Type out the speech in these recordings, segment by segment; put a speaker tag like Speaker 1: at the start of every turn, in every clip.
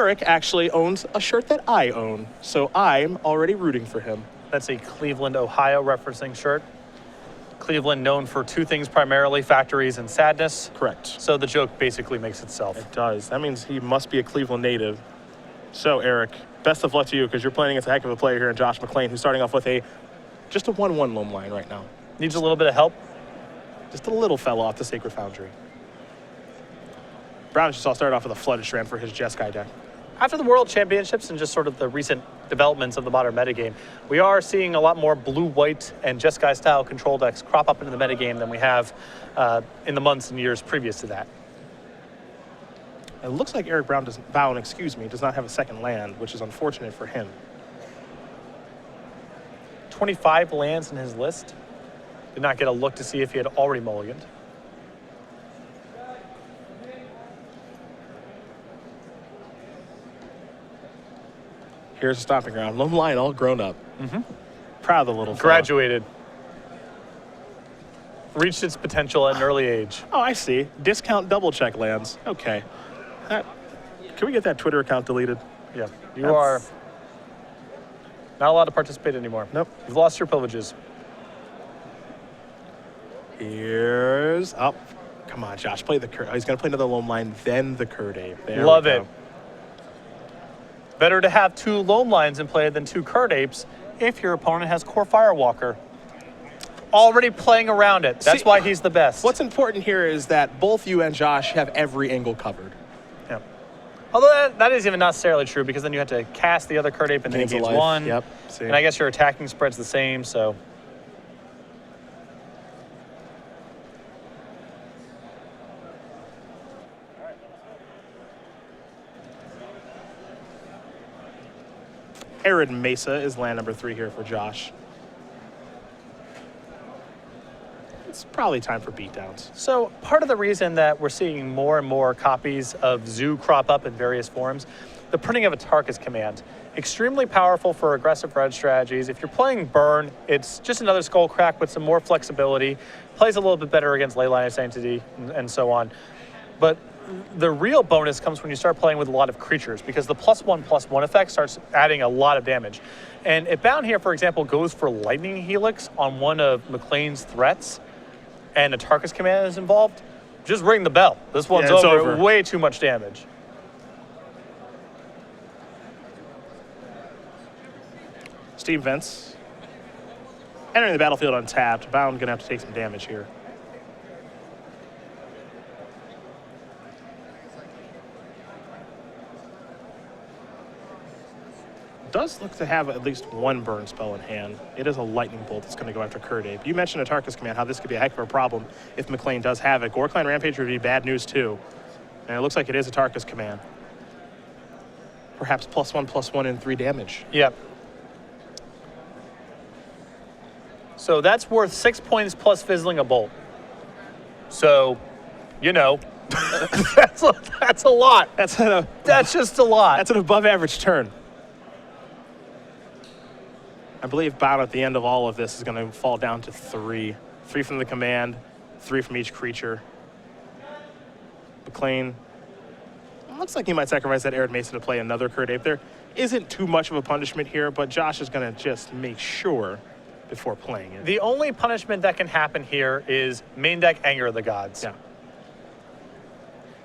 Speaker 1: Eric actually owns a shirt that I own, so I'm already rooting for him.
Speaker 2: That's a Cleveland, Ohio referencing shirt. Cleveland known for two things primarily, factories and sadness.
Speaker 1: Correct.
Speaker 2: So the joke basically makes itself.
Speaker 1: It does. That means he must be a Cleveland native. So, Eric, best of luck to you because you're playing against a heck of a player here in Josh McClain, who's starting off with just a 1-1 loam line right now.
Speaker 2: Needs a little bit of help.
Speaker 1: Just a little fella off the Sacred Foundry. Brown just started off with a Flooded Strand for his Jeskai deck.
Speaker 2: After the World Championships and just sort of the recent developments of the modern metagame, we are seeing a lot more blue-white and Jeskai style control decks crop up into the metagame than we have in the months and years previous to that.
Speaker 1: It looks like Eric Bown does not have a second land, which is unfortunate for him.
Speaker 2: 25 lands in his list. Did not get a look to see if he had already mulliganed.
Speaker 1: Here's a stomping ground. Loam line all grown up.
Speaker 2: Mm-hmm.
Speaker 1: Proud of the little fella.
Speaker 2: Graduated. Reached its potential at an early age.
Speaker 1: Oh, I see. Discount double check lands. Okay. Can we get that Twitter account deleted?
Speaker 2: Yeah. You are not allowed to participate anymore.
Speaker 1: Nope.
Speaker 2: You've lost your privileges.
Speaker 1: Here's up. Come on, Josh. Play the Cur. Oh, he's going to play another loam line, then the Curd Ape.
Speaker 2: Love it. Better to have two loam lines in play than two Curd Apes if your opponent has Core Firewalker. Already playing around it. That's why he's the best.
Speaker 1: What's important here is that both you and Josh have every angle covered.
Speaker 2: Yep. Although that is even not necessarily true because then you have to cast the other Curd Ape and then it gains one.
Speaker 1: Yep. See.
Speaker 2: And I guess your attacking spread's the same, so.
Speaker 1: Arid Mesa is land number 3 here for Josh. It's probably time for beatdowns.
Speaker 2: So part of the reason that we're seeing more and more copies of Zoo crop up in various forms, the printing of a Tarkus command. Extremely powerful for aggressive red strategies. If you're playing Burn, it's just another Skullcrack with some more flexibility. Plays a little bit better against Leyline of Sanctity and so on. But the real bonus comes when you start playing with a lot of creatures because the +1/+1 effect starts adding a lot of damage. And if Bown here, for example, goes for Lightning Helix on one of McClain's threats and a Tarkus command is involved, just ring the bell. This one's over. Way too much damage.
Speaker 1: Steam Vents. Entering the battlefield untapped. Bound going to have to take some damage here. Does look to have at least one burn spell in hand. It is a lightning bolt that's going to go after Curd Ape. You mentioned a Tarkus command, how this could be a heck of a problem if McClain does have it. Goreclan Rampage would be bad news too. And it looks like it is a Tarkus command. Perhaps +1/+1 and 3 damage.
Speaker 2: Yep. So that's worth 6 points plus fizzling a bolt. So, you know, that's a lot. That's just a lot.
Speaker 1: That's an above average turn. I believe Bown at the end of all of this is going to fall down to 3. 3 from the command, 3 from each creature. McClain, looks like he might sacrifice that Arid Mesa to play another Curd Ape. There isn't too much of a punishment here, but Josh is going to just make sure before playing it.
Speaker 2: The only punishment that can happen here is main deck Anger of the Gods.
Speaker 1: Yeah.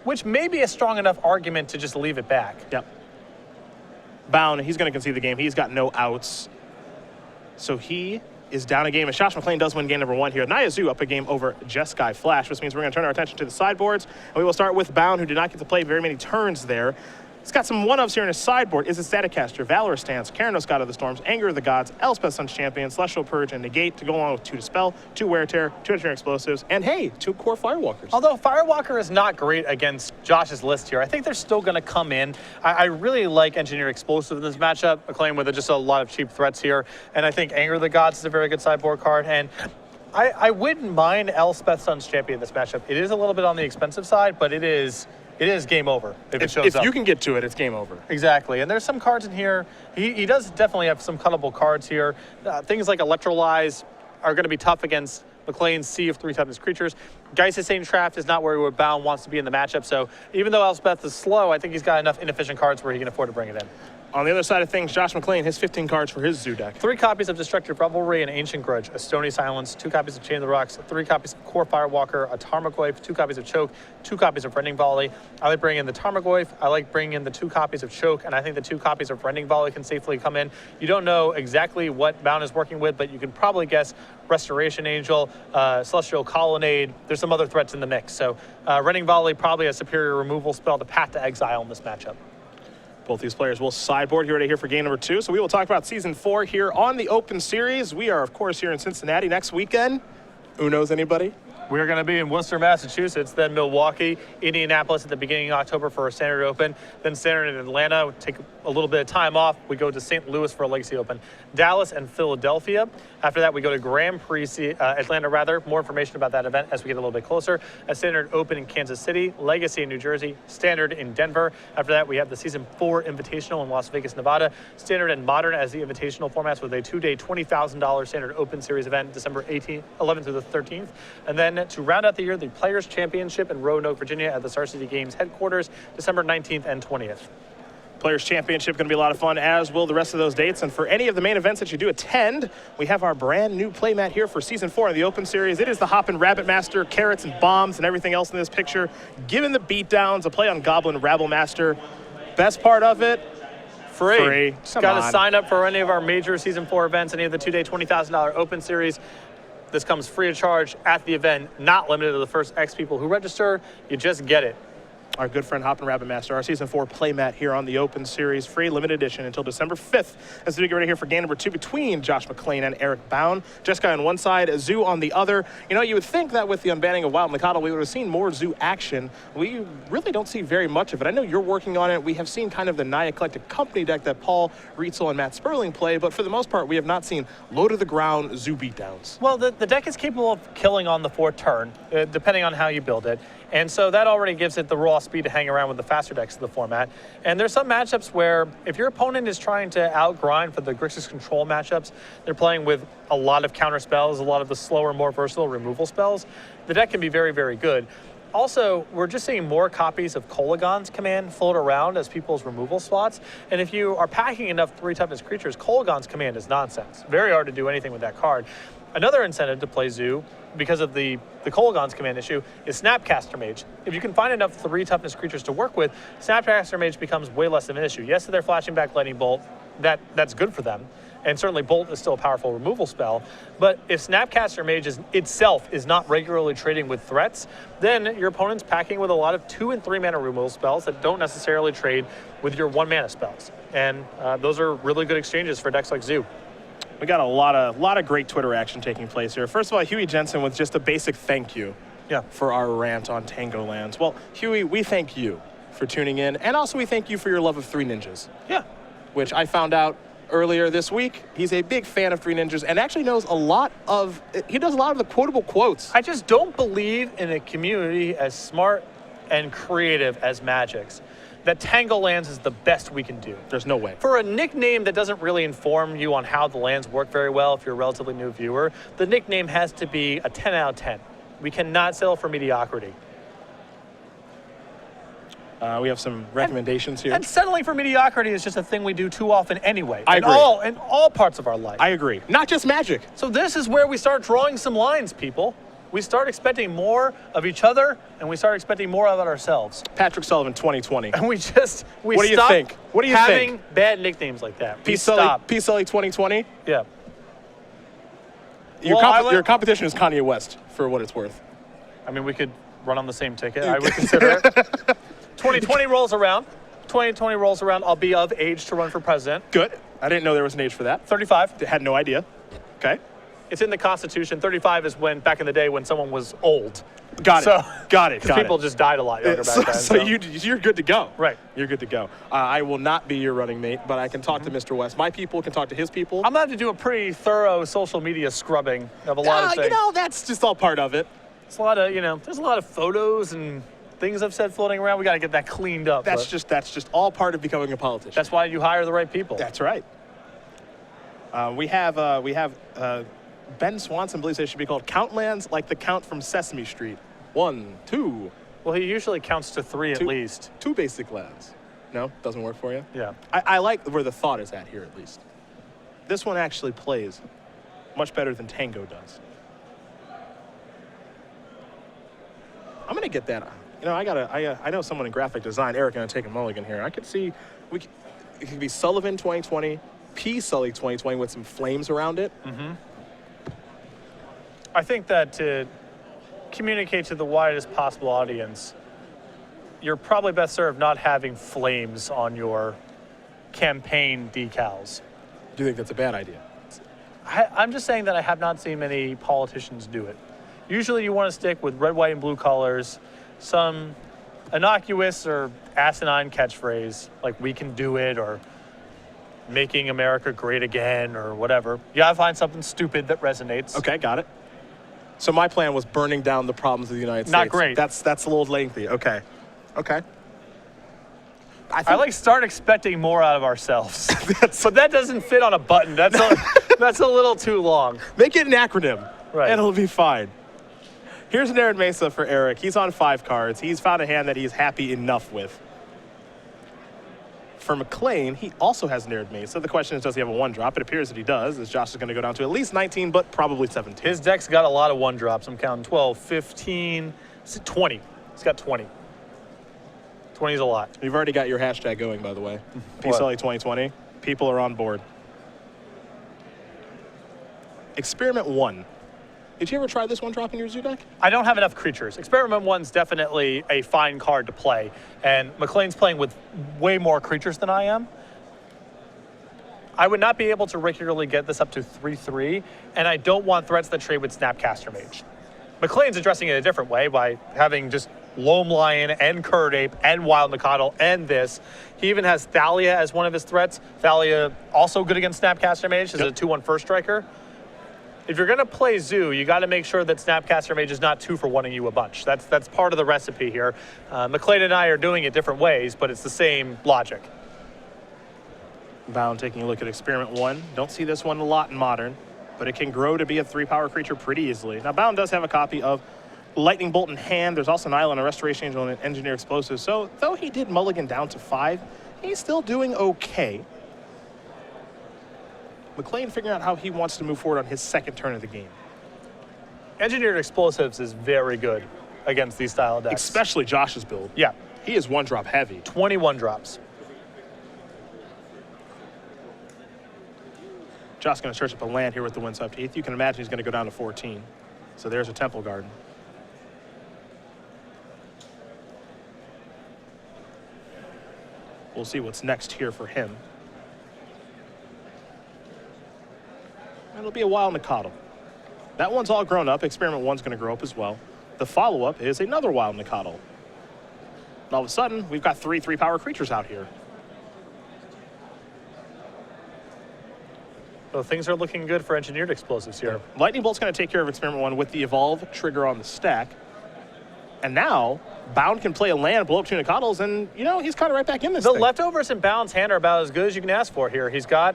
Speaker 2: Which may be a strong enough argument to just leave it back.
Speaker 1: Yep. Bown, he's going to concede the game. He's got no outs. So he is down a game, and Josh McClain does win game number 1 here. Naya Zoo up a game over Jeskai Flash, which means we're going to turn our attention to the sideboards, and we will start with Bown, who did not get to play very many turns there. He's got some one-ups here in his sideboard. Is it Staticaster, Valorous Stance, Keranos God of the Storms, Anger of the Gods, Elspeth Sun's Champion, Celestial Purge, and Negate to go along with 2 Dispel, 2 Wear Tear, 2 Engineering Explosives, and hey, 2 Core Firewalkers.
Speaker 2: Although Firewalker is not great against Josh's list here, I think they're still going to come in. I really like Engineer Explosive in this matchup, McClain with just a lot of cheap threats here, and I think Anger of the Gods is a very good sideboard card, and I wouldn't mind Elspeth Sun's Champion in this matchup. It is a little bit on the expensive side, but it is game over if it shows up.
Speaker 1: If you can get to it, it's game over.
Speaker 2: Exactly. And there's some cards in here. He does definitely have some cuttable cards here. Things like Electrolyze are going to be tough against McClain's Sea of 3 toughness creatures. Geist Traft is not where Bown wants to be in the matchup. So even though Elspeth is slow, I think he's got enough inefficient cards where he can afford to bring it in.
Speaker 1: On the other side of things, Josh McClain has 15 cards for his Zoo deck.
Speaker 2: 3 copies of Destructive Revelry and Ancient Grudge, a Stony Silence, 2 copies of Chain of the Rocks, 3 copies of Core Firewalker, a Tarmogoyf, 2 copies of Choke, 2 copies of Rending Volley. I like bringing in the Tarmogoyf, I like bringing in the 2 copies of Choke, and I think the 2 copies of Rending Volley can safely come in. You don't know exactly what Bown is working with, but you can probably guess Restoration Angel, Celestial Colonnade. There's some other threats in the mix. So Rending Volley probably a superior removal spell to Path to Exile in this matchup.
Speaker 1: Both these players will sideboard here right here for game number 2. So we will talk about Season 4 here on the Open Series. We are, of course, here in Cincinnati next weekend. Who knows anybody?
Speaker 2: We're going to be in Worcester, Massachusetts, then Milwaukee, Indianapolis at the beginning of October for a Standard Open, then Standard in Atlanta. Take a little bit of time off. We go to St. Louis for a Legacy Open, Dallas and Philadelphia. After that, we go to Grand Prix, Atlanta rather. More information about that event as we get a little bit closer. A Standard Open in Kansas City, Legacy in New Jersey, Standard in Denver. After that, we have the Season 4 Invitational in Las Vegas, Nevada. Standard and Modern as the Invitational formats with a 2-day $20,000 Standard Open Series event, December 11th through the 13th. And then to round out the year, the Players' Championship in Roanoke, Virginia at the Star City Games headquarters, December 19th and 20th.
Speaker 1: Players' Championship going to be a lot of fun, as will the rest of those dates. And for any of the main events that you do attend, we have our brand new playmat here for Season 4 of the Open Series. It is the Hoppin' Rabbit Master, carrots and bombs and everything else in this picture. Given the beatdowns, a play on Goblin Rabble Master. Best part of it, free.
Speaker 2: Got to sign up for any of our major Season 4 events, any of the 2-day $20,000 Open Series. This comes free of charge at the event, not limited to the first X people who register. You just get it.
Speaker 1: Our good friend Hoppin' Rabbit Master, our Season 4 playmat here on the Open Series, free limited edition until December 5th. As we get ready here for game number 2 between Josh McClain and Eric Bown. Jessica on one side, Zoo on the other. You know, you would think that with the unbanning of Wild Mikado, we would have seen more Zoo action. We really don't see very much of it. I know you're working on it. We have seen kind of the Naya Eclectic Company deck that Paul Rietzel and Matt Sperling play, but for the most part, we have not seen low-to-the-ground Zoo beatdowns.
Speaker 2: Well, the deck is capable of killing on the 4th turn, depending on how you build it. And so that already gives it the raw speed to hang around with the faster decks of the format. And there's some matchups where if your opponent is trying to outgrind for the Grixis control matchups, they're playing with a lot of counter spells, a lot of the slower, more versatile removal spells, the deck can be very, very good. Also, we're just seeing more copies of Kolaghan's Command float around as people's removal slots. And if you are packing enough 3-toughness creatures, Kolaghan's Command is nonsense. Very hard to do anything with that card. Another incentive to play Zoo, because of the Kolaghan's Command issue, is Snapcaster Mage. If you can find enough 3-toughness creatures to work with, Snapcaster Mage becomes way less of an issue. Yes, they're flashing back Lightning Bolt. That's good for them. And certainly Bolt is still a powerful removal spell. But if Snapcaster Mage itself is not regularly trading with threats, then your opponent's packing with a lot of 2- and 3-mana removal spells that don't necessarily trade with your 1-mana spells. And those are really good exchanges for decks like Zoo.
Speaker 1: We got a lot of great Twitter action taking place here. First of all, Huey Jensen with just a basic thank you for our rant on Tango Lands. Well, Huey, we thank you for tuning in, and also we thank you for your love of Three Ninjas.
Speaker 2: Yeah.
Speaker 1: Which I found out earlier this week. He's a big fan of Three Ninjas and actually knows a lot of the quotable quotes.
Speaker 2: I just don't believe in a community as smart and creative as Magic's that Tango Lands is the best we can do.
Speaker 1: There's no way.
Speaker 2: For a nickname that doesn't really inform you on how the lands work very well if you're a relatively new viewer, the nickname has to be a 10 out of 10. We cannot settle for mediocrity.
Speaker 1: We have some recommendations here.
Speaker 2: And settling for mediocrity is just a thing we do too often anyway.
Speaker 1: I agree.
Speaker 2: In all parts of our life.
Speaker 1: I agree. Not just Magic.
Speaker 2: So this is where we start drawing some lines, people. We start expecting more of each other, and we start expecting more of ourselves.
Speaker 1: Patrick Sullivan 2020.
Speaker 2: And we
Speaker 1: What do you think? What do you
Speaker 2: having
Speaker 1: think?
Speaker 2: Bad nicknames like that.
Speaker 1: P. Sully 2020?
Speaker 2: Yeah.
Speaker 1: Your competition is Kanye West, for what it's worth.
Speaker 2: I mean, we could run on the same ticket. I would consider it. 2020 rolls around. 2020 rolls around. I'll be of age to run for president.
Speaker 1: Good. I didn't know there was an age for that.
Speaker 2: 35.
Speaker 1: Had no idea. Okay.
Speaker 2: It's in the Constitution. 35 is when, back in the day, when someone was old.
Speaker 1: Got it.
Speaker 2: Because people just died a lot younger back then.
Speaker 1: So you're good to go.
Speaker 2: Right.
Speaker 1: You're good to go. I will not be your running mate, but I can talk to Mr. West. My people can talk to his people.
Speaker 2: I'm going to have to do a pretty thorough social media scrubbing of a lot of things.
Speaker 1: That's just all part of it.
Speaker 2: It's a lot of, there's a lot of photos and things I've said floating around. We got to get that cleaned up.
Speaker 1: That's just all part of becoming a politician.
Speaker 2: That's why you hire the right people.
Speaker 1: That's right. We have Ben Swanson believes they should be called Count Lands, like the Count from Sesame Street. 1, 2.
Speaker 2: Well, he usually counts to 3 at least.
Speaker 1: 2 basic lands. No, doesn't work for you?
Speaker 2: Yeah.
Speaker 1: I like where the thought is at here, at least. This one actually plays much better than Tango does. I'm gonna get that. You know, I know someone in graphic design. Eric, gonna take a mulligan here. I could see it could be Sullivan 2020, P Sully 2020 with some flames around it.
Speaker 2: Mm-hmm. I think that to communicate to the widest possible audience, you're probably best served not having flames on your campaign decals.
Speaker 1: Do you think that's a bad idea?
Speaker 2: I'm just saying that I have not seen many politicians do it. Usually you want to stick with red, white, and blue colors, some innocuous or asinine catchphrase, like "we can do it" or "making America great again" or whatever. You gotta find something stupid that resonates.
Speaker 1: Okay, got it. So my plan was burning down the problems of the United States.
Speaker 2: Not great.
Speaker 1: That's a little lengthy. Okay. Okay.
Speaker 2: I start expecting more out of ourselves. But that doesn't fit on a button. That's a little too long.
Speaker 1: Make it an acronym.
Speaker 2: Right.
Speaker 1: And it'll be fine. Here's an Aaron Mesa for Eric. He's on 5 cards. He's found a hand that he's happy enough with. For McClain, he also has an Aaron Mesa. The question is, does he have a 1-drop? It appears that he does, as Josh is going to go down to at least 19, but probably 17.
Speaker 2: His deck's got a lot of 1-drops. I'm counting 12, 15, 20. He's got 20. 20 is a lot.
Speaker 1: You've already got your hashtag going, by the way. PSLA 2020. People are on board. Experiment 1. Did you ever try this 1-drop in your zoo deck?
Speaker 2: I don't have enough creatures. Experiment 1's definitely a fine card to play, and McClain's playing with way more creatures than I am. I would not be able to regularly get this up to 3/3, and I don't want threats that trade with Snapcaster Mage. McClain's addressing it a different way by having just Loam Lion and Curd Ape and Wild Nicodle and this. He even has Thalia as one of his threats. Thalia also good against Snapcaster Mage. Is a 2/1 first striker. If you're going to play Zoo, you got to make sure that Snapcaster Mage is not 2 for 1-ing you a bunch. That's part of the recipe here. McClain and I are doing it different ways, but it's the same logic.
Speaker 1: Bound taking a look at Experiment 1. Don't see this one a lot in Modern, but it can grow to be a 3-power creature pretty easily. Now, Bound does have a copy of Lightning Bolt in hand. There's also an Island, a Restoration Angel, and an Engineer Explosive. So, though he did mulligan down to 5, he's still doing okay. McClain figuring out how he wants to move forward on his second turn of the game.
Speaker 2: Engineered Explosives is very good against these style decks.
Speaker 1: Especially Josh's build.
Speaker 2: Yeah.
Speaker 1: He is 1-drop heavy.
Speaker 2: 21 drops.
Speaker 1: Josh's going to search up a land here with the Windswept Heath. You can imagine he's going to go down to 14. So there's a Temple Garden. We'll see what's next here for him. It'll be a Wild Nicodle. That one's all grown up. Experiment 1's going to grow up as well. The follow-up is another Wild Nicodle. And all of a sudden, we've got 3 3-power creatures out here.
Speaker 2: So things are looking good for Engineered Explosives here.
Speaker 1: Lightning Bolt's going to take care of Experiment 1 with the Evolve trigger on the stack. And now, Bound can play a land, blow up 2 Nicodles, and, you know, he's kind of right back in this
Speaker 2: The
Speaker 1: thing.
Speaker 2: leftovers in Bound's hand are about as good as you can ask for here. He's got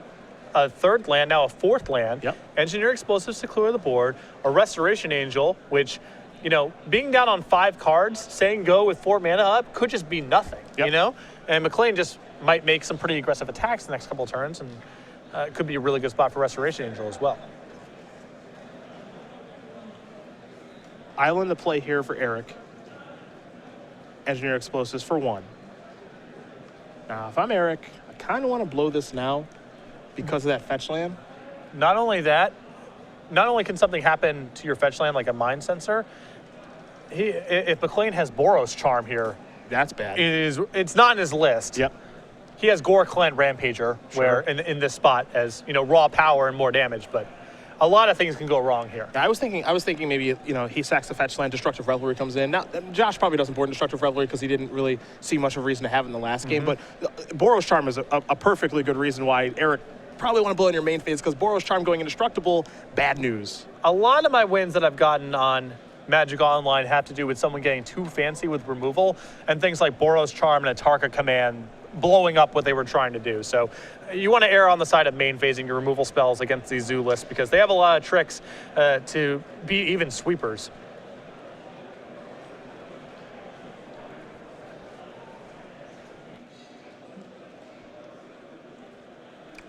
Speaker 2: a 3rd land, now a 4th land.
Speaker 1: Yep.
Speaker 2: Engineer Explosives to clear the board. A Restoration Angel, which, you know, being down on 5 cards, saying go with 4 mana up could just be nothing, you know? And McClain just might make some pretty aggressive attacks the next couple of turns, and it could be a really good spot for Restoration Angel as well.
Speaker 1: Island to play here for Eric. Engineer Explosives for 1. Now, if I'm Eric, I kind of want to blow this now because of that fetch land.
Speaker 2: Not only that, not only can something happen to your fetch land like a Mind Sensor, if McClain has Boros Charm here,
Speaker 1: That's bad.
Speaker 2: it's not in his list.
Speaker 1: Yep.
Speaker 2: He has Gore Clan Rampager, where in this spot as, you know, raw power and more damage, but a lot of things can go wrong here.
Speaker 1: I was thinking maybe, you know, he sacks the fetch land, Destructive Revelry comes in. Now, Josh probably doesn't board Destructive Revelry because he didn't really see much of a reason to have it in the last game, but Boros Charm is a perfectly good reason why Eric probably want to blow in your main phase, because Boros Charm going indestructible, bad news.
Speaker 2: A lot of my wins that I've gotten on Magic Online have to do with someone getting too fancy with removal, and things like Boros Charm and a Tarka Command blowing up what they were trying to do. So you want to err on the side of main phasing your removal spells against these zoo lists, because they have a lot of tricks to be even sweepers.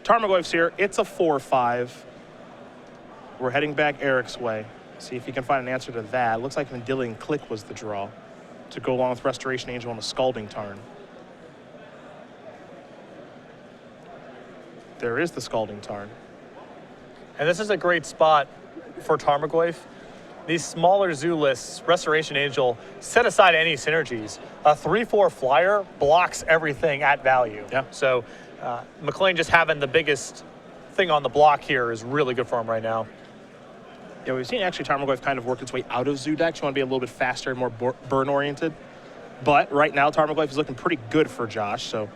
Speaker 1: Tarmogoyf's here. It's a 4-5. We're heading back Eric's way. See if he can find an answer to that. Looks like Vendilion Click was the draw to go along with Restoration Angel and a Scalding Tarn. There is the Scalding Tarn.
Speaker 2: And this is a great spot for Tarmogoyf. These smaller zoo lists, Restoration Angel, set aside any synergies. A 3/4 flyer blocks everything at value.
Speaker 1: Yeah.
Speaker 2: So McClain just having the biggest thing on the block here is really good for him right now.
Speaker 1: Yeah, we've seen actually Tarmogoyf kind of work its way out of zoo decks. You want to be a little bit faster and more burn-oriented. But right now, Tarmogoyf is looking pretty good for Josh, so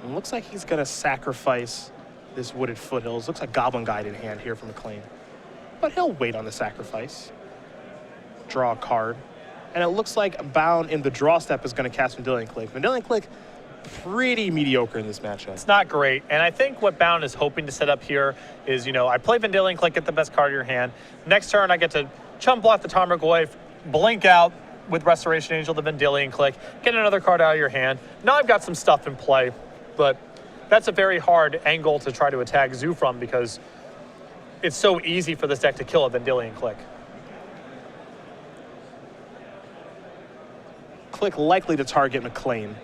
Speaker 1: it looks like he's going to sacrifice this Wooded Foothills. Looks like Goblin Guide in hand here for McClain. But he'll wait on the sacrifice. Draw a card. And it looks like Bown in the draw step is going to cast Vendilion Click. Vendilion Click, pretty mediocre in this matchup.
Speaker 2: It's not great. And I think what Bown is hoping to set up here is, you know, I play Vendilion Click, get the best card of your hand. Next turn, I get to chum block the Tarmogoyf, blink out with Restoration Angel, the Vendilion Click, get another card out of your hand. Now I've got some stuff in play, but that's a very hard angle to try to attack Zoo from because it's so easy for this deck to kill a Vendilion Click.
Speaker 1: Click likely to target McClain.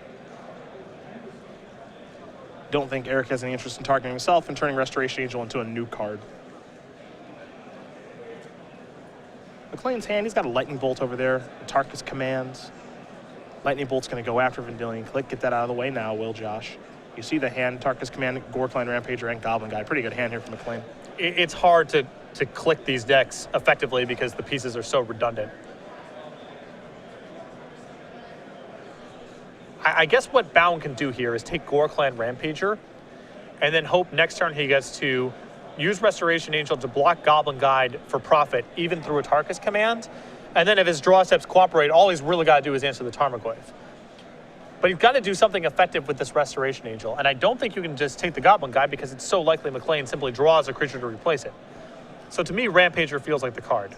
Speaker 1: Don't think Eric has any interest in targeting himself and turning Restoration Angel into a new card. McClain's hand, he's got a Lightning Bolt over there, Tarkus commands. Lightning Bolt's going to go after Vendilion Click. Get that out of the way now, will Josh. You see the hand, Tarkus command, Gorecline Rampager, and Goblin Guy. Pretty good hand here from McClain.
Speaker 2: It's hard to click these decks effectively because the pieces are so redundant. I guess what Bown can do here is take Gorecline Rampager and then hope next turn he gets to use Restoration Angel to block Goblin Guide for profit, even through a Tarkus command. And then if his draw steps cooperate, all he's really got to do is answer the Tarmogoyf. But he's got to do something effective with this Restoration Angel. And I don't think you can just take the Goblin Guide because it's so likely McClain simply draws a creature to replace it. So to me, Rampager feels like the card.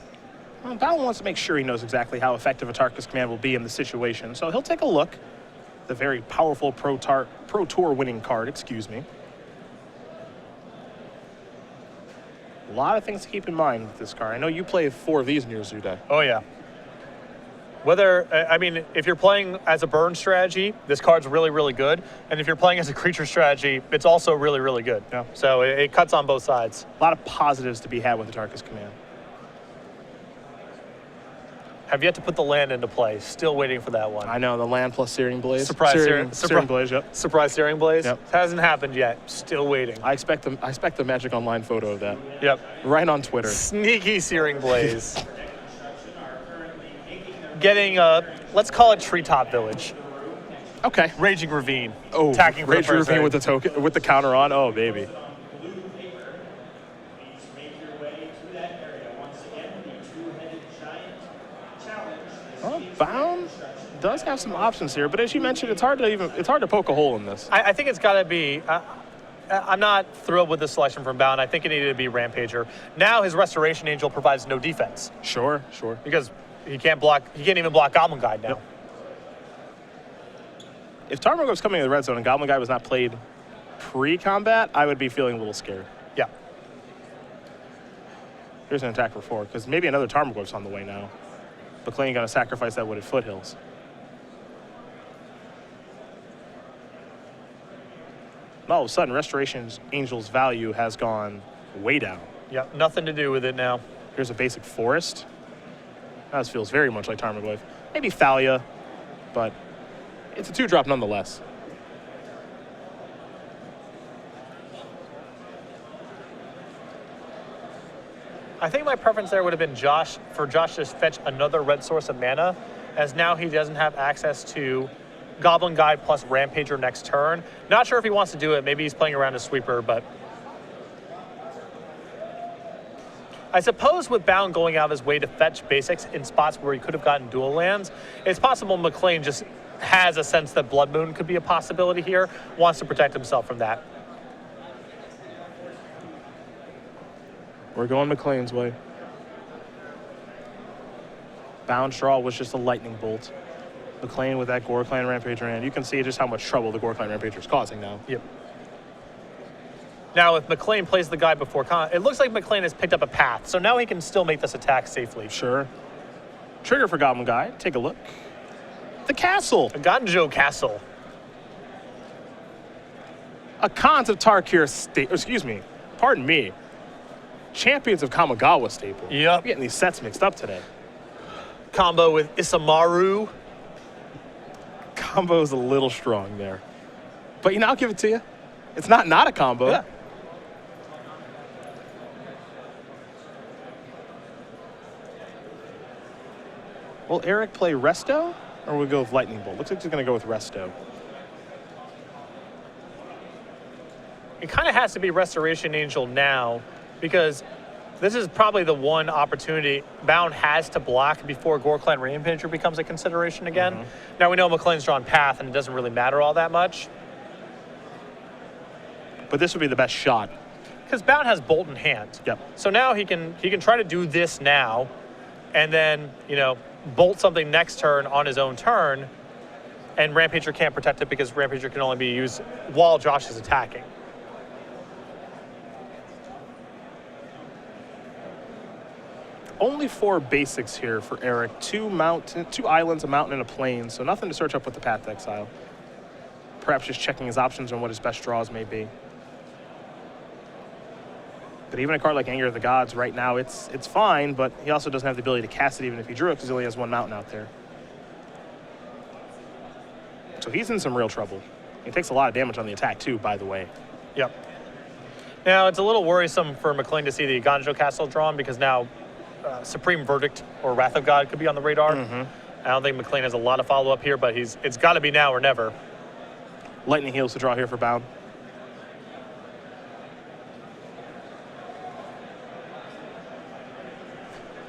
Speaker 1: Well, Bown wants to make sure he knows exactly how effective a Tarkus command will be in the situation. So he'll take a look. The very powerful Pro Tour winning card, excuse me. A lot of things to keep in mind with this card. I know you play 4 of these in your zoo deck.
Speaker 2: Oh, yeah. I mean, if you're playing as a burn strategy, this card's really, really good. And if you're playing as a creature strategy, it's also really, really good.
Speaker 1: Yeah.
Speaker 2: So it cuts on both sides.
Speaker 1: A lot of positives to be had with the Tarkus command.
Speaker 2: Have yet to put the land into play. Still waiting for that one.
Speaker 1: I know, the land plus Searing Blaze.
Speaker 2: Searing
Speaker 1: Blaze, yep.
Speaker 2: Surprise Searing Blaze?
Speaker 1: Yep.
Speaker 2: Hasn't happened yet. Still waiting.
Speaker 1: I expect the Magic Online photo of that.
Speaker 2: Yep.
Speaker 1: Right on Twitter.
Speaker 2: Sneaky Searing Blaze. Getting let's call it Treetop Village.
Speaker 1: Okay.
Speaker 2: Raging Ravine.
Speaker 1: Oh,
Speaker 2: attacking for
Speaker 1: Raging
Speaker 2: the first
Speaker 1: Ravine
Speaker 2: egg.
Speaker 1: with the token, with the counter on. Oh, baby. Well, Bown does have some options here, but as you mentioned, it's hard to poke a hole in this.
Speaker 2: I think it's got to be. I'm not thrilled with the selection from Bound. I think it needed to be Rampager. Now his Restoration Angel provides no defense.
Speaker 1: Sure.
Speaker 2: Because he can't block. He can't even block Goblin Guide now.
Speaker 1: Yep. If Tarmogoyf was coming in the red zone and Goblin Guide was not played pre-combat, I would be feeling a little scared.
Speaker 2: Yeah.
Speaker 1: Here's an attack for 4, because maybe another Tarmogoyf's on the way now. McClain going to sacrifice that Wooded Foothills. All of a sudden, Restoration Angel's value has gone way down.
Speaker 2: Yeah, nothing to do with it now.
Speaker 1: Here's a basic Forest. This feels very much like Tarmogoyf. Maybe Thalia, but it's a 2-drop nonetheless.
Speaker 2: I think my preference there would have been Josh to fetch another red source of mana, as now he doesn't have access to Goblin Guide plus Rampager next turn. Not sure if he wants to do it. Maybe he's playing around a sweeper, but I suppose with Bound going out of his way to fetch basics in spots where he could have gotten dual lands, it's possible McClain just has a sense that Blood Moon could be a possibility here, wants to protect himself from that.
Speaker 1: We're going McClain's way. Bound draw was just a Lightning Bolt. McClain with that Gorecline Rampager, and you can see just how much trouble the Gorecline Rampager is causing now.
Speaker 2: Yep. Now, if McClain plays the guy before it looks like McClain has picked up a path, so now he can still make this attack safely.
Speaker 1: Sure. Trigger for Goblin Guy. Take a look. The castle.
Speaker 2: A Ganjo Castle.
Speaker 1: A Khans of Tarkir staple. Excuse me. Pardon me. Champions of Kamigawa staple.
Speaker 2: Yep.
Speaker 1: I'm getting these sets mixed up today.
Speaker 2: Combo with Isamaru.
Speaker 1: Combo is a little strong there. But, I'll give it to you. It's not a combo.
Speaker 2: Yeah.
Speaker 1: Will Eric play Resto? Or will we go with Lightning Bolt? Looks like he's going to go with Resto.
Speaker 2: It kind of has to be Restoration Angel now because this is probably the one opportunity Bown has to block before Gore-Clan Rampager becomes a consideration again. Now we know McClain's drawn Path and it doesn't really matter all that much.
Speaker 1: But this would be the best shot.
Speaker 2: Because Bown has Bolt in hand.
Speaker 1: Yep.
Speaker 2: So now he can try to do this now and then, bolt something next turn on his own turn, and Rampager can't protect it because Rampager can only be used while Josh is attacking.
Speaker 1: Only 4 basics here for Eric. 2 islands, a mountain, and a plain. So nothing to search up with the Path Exile. Perhaps just checking his options on what his best draws may be. But even a card like Anger of the Gods right now, it's fine, but he also doesn't have the ability to cast it even if he drew it because he only has 1 mountain out there. So he's in some real trouble. He takes a lot of damage on the attack too, by the way.
Speaker 2: Yep. Now, it's a little worrisome for McClain to see the Ganjo Castle drawn because now Supreme Verdict or Wrath of God could be on the radar. I don't think McClain has a lot of follow-up here, but it's got to be now or never.
Speaker 1: Lightning Heals to draw here for Bown.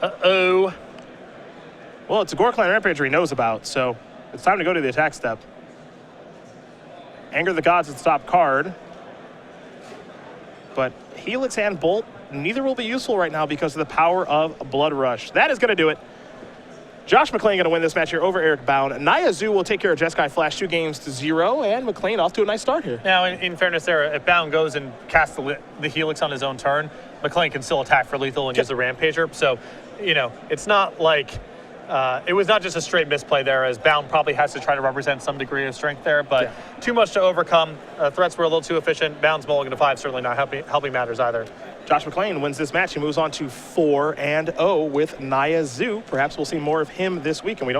Speaker 2: Uh-oh.
Speaker 1: Well, it's a Gore-Clan Rampager he knows about, so it's time to go to the attack step. Anger of the Gods is the top card. But Helix and Bolt, neither will be useful right now because of the power of Blood Rush. That is going to do it. Josh McClain going to win this match here over Eric Bown. Naya Zoo will take care of Jeskai Flash 2-0, and McClain off to a nice start here.
Speaker 2: Now, in fairness there, if Bown goes and casts the Helix on his own turn, McClain can still attack for lethal and use the Rampager. So, it's not like it was not just a straight misplay there, as Bown probably has to try to represent some degree of strength there, but too much to overcome. Threats were a little too efficient. Bown's mulligan to 5 certainly not helping matters either.
Speaker 1: Josh McClain wins this match. He moves on to 4-0 with Naya Zoo. Perhaps we'll see more of him this week, and we don't